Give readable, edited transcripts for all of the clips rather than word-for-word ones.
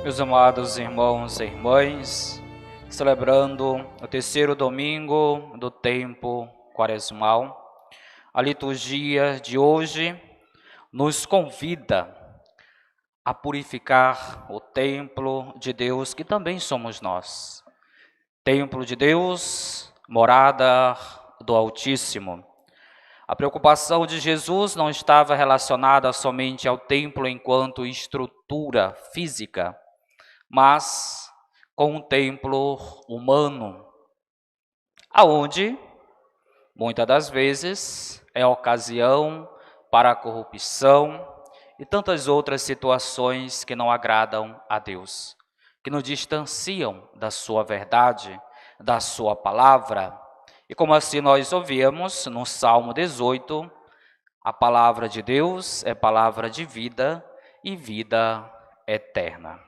Meus amados irmãos e irmãs, celebrando o terceiro domingo do tempo quaresmal, a liturgia de hoje nos convida a purificar o templo de Deus, que também somos nós. Templo de Deus, morada do Altíssimo. A preocupação de Jesus não estava relacionada somente ao templo enquanto estrutura física, mas com um templo humano, aonde, muitas das vezes, é ocasião para a corrupção e tantas outras situações que não agradam a Deus, que nos distanciam da sua verdade, da sua palavra. E como assim nós ouvimos no Salmo 18, a palavra de Deus é palavra de vida e vida eterna.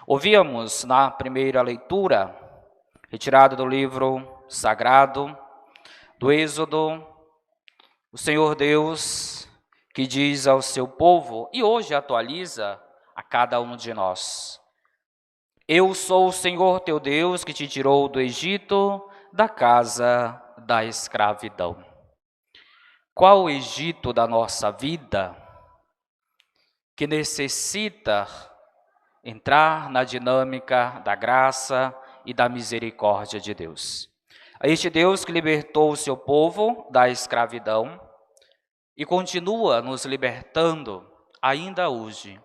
Ouvíamos na primeira leitura, retirada do livro sagrado, do Êxodo, o Senhor Deus que diz ao seu povo, e hoje atualiza a cada um de nós: Eu sou o Senhor teu Deus que te tirou do Egito, da casa da escravidão. Qual o Egito da nossa vida que necessita entrar na dinâmica da graça e da misericórdia de Deus? A este Deus que libertou o seu povo da escravidão e continua nos libertando ainda hoje.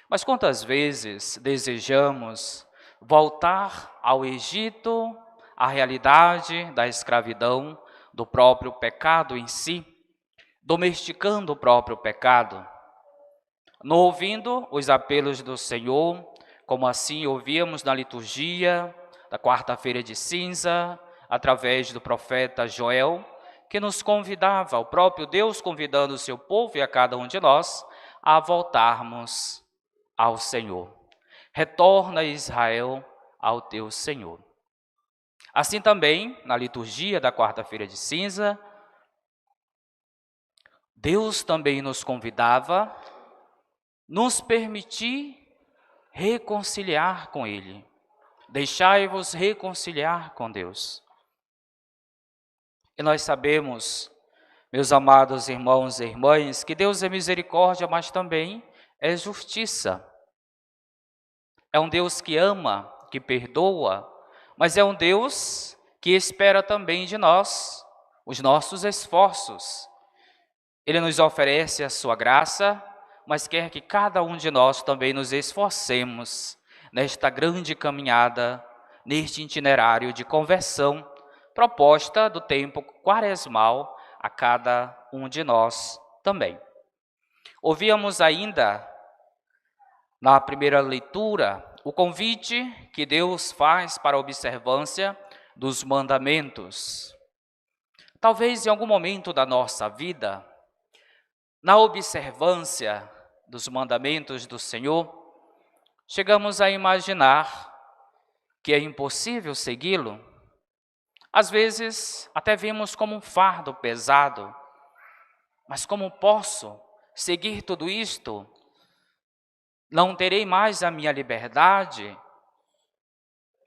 Mas quantas vezes desejamos voltar ao Egito, à realidade da escravidão, do próprio pecado em si, domesticando o próprio pecado, não ouvindo os apelos do Senhor, como assim ouvíamos na liturgia da quarta-feira de cinza, através do profeta Joel, que nos convidava, o próprio Deus convidando o seu povo e a cada um de nós, a voltarmos ao Senhor. Retorna, Israel, ao teu Senhor. Assim também, na liturgia da quarta-feira de cinza, Deus também nos convidava nos permitir reconciliar com Ele. Deixai-vos reconciliar com Deus. E nós sabemos, meus amados irmãos e irmãs, que Deus é misericórdia, mas também é justiça. É um Deus que ama, que perdoa, mas é um Deus que espera também de nós os nossos esforços. Ele nos oferece a sua graça, mas quer que cada um de nós também nos esforcemos nesta grande caminhada, neste itinerário de conversão proposta do tempo quaresmal a cada um de nós também. Ouvíamos ainda, na primeira leitura, o convite que Deus faz para a observância dos mandamentos. Talvez em algum momento da nossa vida, na observância dos mandamentos do Senhor, chegamos a imaginar que é impossível segui-lo. Às vezes, até vemos como um fardo pesado, mas como posso seguir tudo isto? Não terei mais a minha liberdade?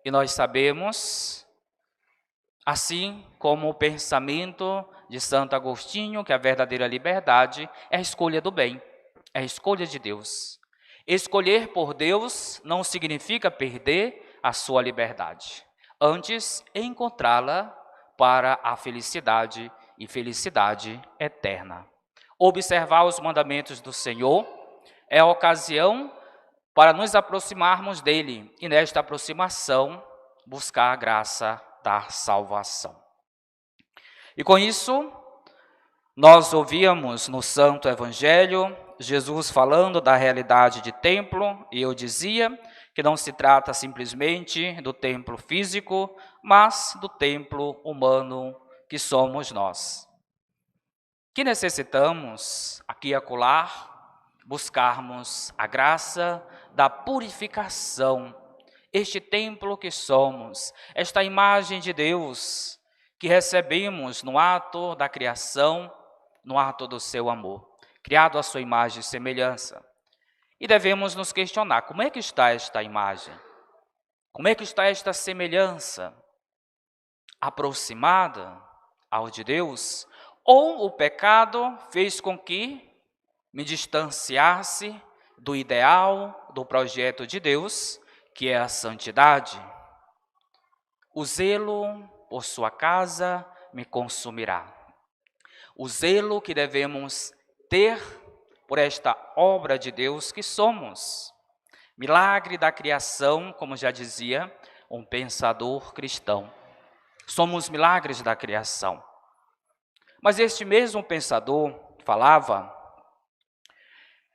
E nós sabemos, assim como o pensamento de Santo Agostinho, que a verdadeira liberdade é a escolha do bem, é a escolha de Deus. Escolher por Deus não significa perder a sua liberdade, antes encontrá-la para a felicidade e felicidade eterna. Observar os mandamentos do Senhor é a ocasião para nos aproximarmos dele e nesta aproximação buscar a graça da salvação. E com isso, nós ouvíamos no Santo Evangelho Jesus falando da realidade de templo, e eu dizia que não se trata simplesmente do templo físico, mas do templo humano que somos nós. Que necessitamos, aqui e acolá, buscarmos a graça da purificação, este templo que somos, esta imagem de Deus que recebemos no ato da criação, no ato do seu amor, criado à sua imagem e semelhança. E devemos nos questionar, como é que está esta imagem? Como é que está esta semelhança? Aproximada ao de Deus? Ou o pecado fez com que me distanciasse do ideal, do projeto de Deus, que é a santidade? O zelo por sua casa me consumirá. O zelo que devemos ter por esta obra de Deus que somos. Milagre da criação, como já dizia um pensador cristão. Somos milagres da criação. Mas este mesmo pensador falava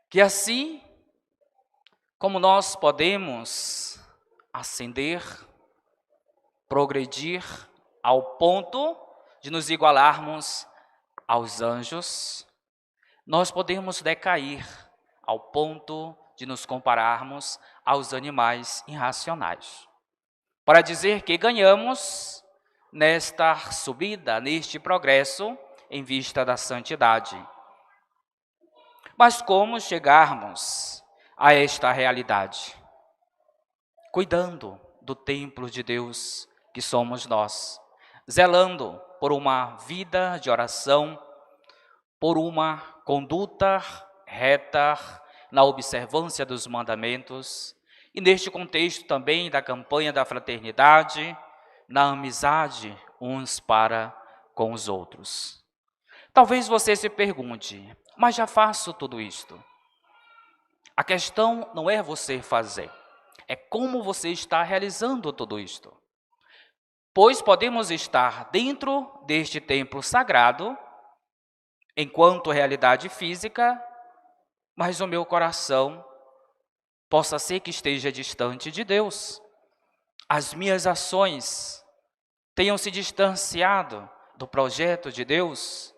que assim como nós podemos ascender, progredir ao ponto de nos igualarmos aos anjos, nós podemos decair ao ponto de nos compararmos aos animais irracionais. Para dizer que ganhamos nesta subida, neste progresso, em vista da santidade. Mas como chegarmos a esta realidade? Cuidando do templo de Deus que somos nós, zelando por uma vida de oração, por uma conduta reta na observância dos mandamentos, e neste contexto também da campanha da fraternidade, na amizade uns para com os outros. Talvez você se pergunte, mas já faço tudo isto. A questão não é você fazer, é como você está realizando tudo isto. Pois podemos estar dentro deste templo sagrado, enquanto realidade física, mas o meu coração possa ser que esteja distante de Deus. As minhas ações tenham se distanciado do projeto de Deus,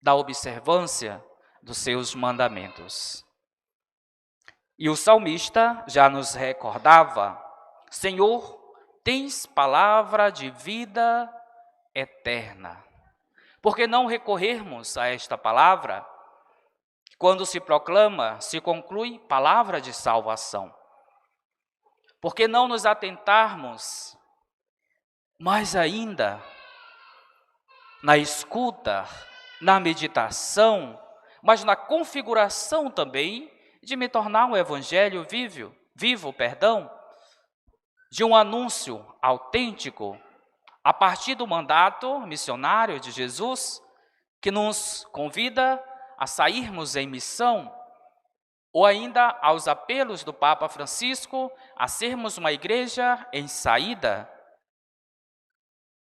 da observância dos seus mandamentos. E o salmista já nos recordava, Senhor, tens palavra de vida eterna. Por que não recorrermos a esta palavra? Quando se proclama, se conclui palavra de salvação. Por que não nos atentarmos mais ainda na escuta, na meditação, mas na configuração também de me tornar um evangelho vivo, de um anúncio autêntico, a partir do mandato missionário de Jesus, que nos convida a sairmos em missão, ou ainda aos apelos do Papa Francisco a sermos uma igreja em saída.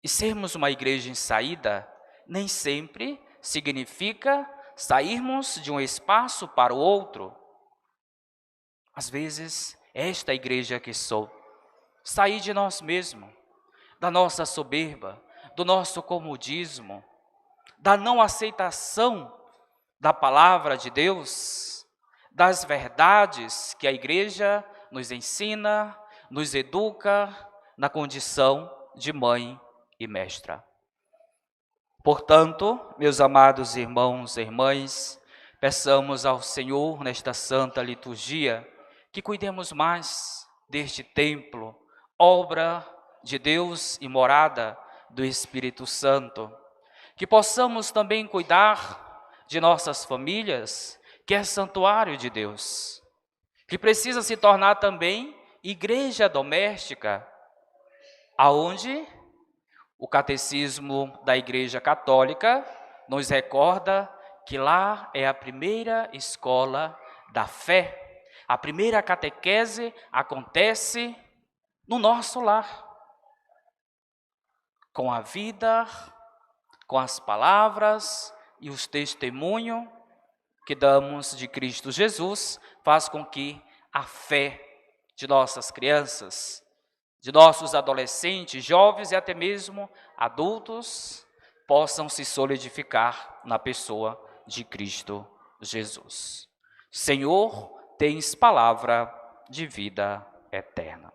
E sermos uma igreja em saída nem sempre significa sairmos de um espaço para o outro. Às vezes, esta igreja que sou, sair de nós mesmos, da nossa soberba, do nosso comodismo, da não aceitação da palavra de Deus, das verdades que a igreja nos ensina, nos educa na condição de mãe e mestra. Portanto, meus amados irmãos e irmãs, peçamos ao Senhor nesta santa liturgia que cuidemos mais deste templo, obra de Deus e morada do Espírito Santo. Que possamos também cuidar de nossas famílias, que é santuário de Deus, que precisa se tornar também igreja doméstica, aonde o catecismo da Igreja Católica nos recorda que lá é a primeira escola da fé. A primeira catequese acontece no nosso lar, com a vida, com as palavras e os testemunhos que damos de Cristo Jesus, faz com que a fé de nossas crianças, de nossos adolescentes, jovens e até mesmo adultos, possam se solidificar na pessoa de Cristo Jesus. Senhor, tens palavra de vida eterna.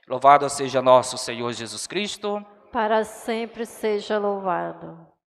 Louvado seja nosso Senhor Jesus Cristo. Para sempre seja louvado.